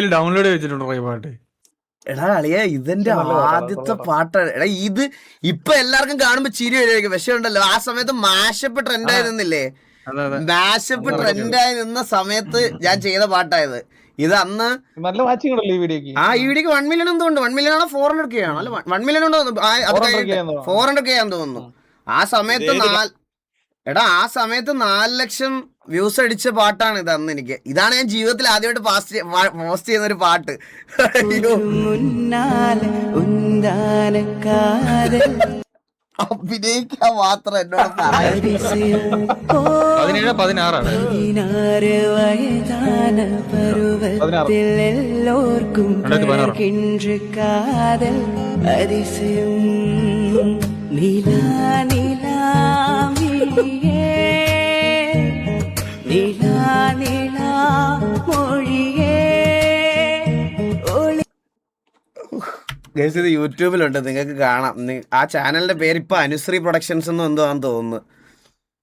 Download ചെയ്തിട്ടുണ്ടോ ഈ പാട്ട്? എടാ അളിയ ഇതെന്റെ ആദ്യത്തെ പാട്ടാണ്. എടാ ഇത് ഇപ്പൊ എല്ലാവർക്കും കാണുമ്പോ ചിരി വരുമായിരിക്കും, പക്ഷെ ഉണ്ടല്ലോ ആ സമയത്ത് മാഷപ്പ് ട്രെൻഡായി നിന്നില്ലേ, മാഷപ്പ് ട്രെൻഡായി നിന്ന സമയത്ത് ഞാൻ ചെയ്ത പാട്ടായത്. ഇത് അന്ന് നല്ല വാച്ചിങ് ഉണ്ടല്ലോ ഈ വീഡിയോക്ക്. ഈ വീഡിയോക്ക് 1 മില്യൺ എന്തുകൊണ്ട് 1 മില്യൺ ആണോ 400K ആണോ? അല്ല 1 മില്യൺ ഉണ്ടോ? 400K ആണെന്ന് തോന്നുന്നു. ആ സമയത്ത് എടാ ആ സമയത്ത് 4 ലക്ഷം വ്യൂസ് അടിച്ച പാട്ടാണ് ഇത് അന്ന് എനിക്ക്. ഇതാണ് ഞാൻ ജീവിതത്തിൽ ആദ്യമായിട്ട് പോസ്റ്റ് ചെയ്യുന്ന ഒരു പാട്ട്. അഭിനയിക്കാൻ മാത്രം എന്നോട് 17 ഇത് യൂട്യൂബിലുണ്ട്, നിങ്ങൾക്ക് കാണാം. ആ ചാനലിന്റെ പേര് ഇപ്പൊ അനുശ്രീ പ്രൊഡക്ഷൻസ് എന്നും എന്തോ ആണെന്ന് തോന്നുന്നു.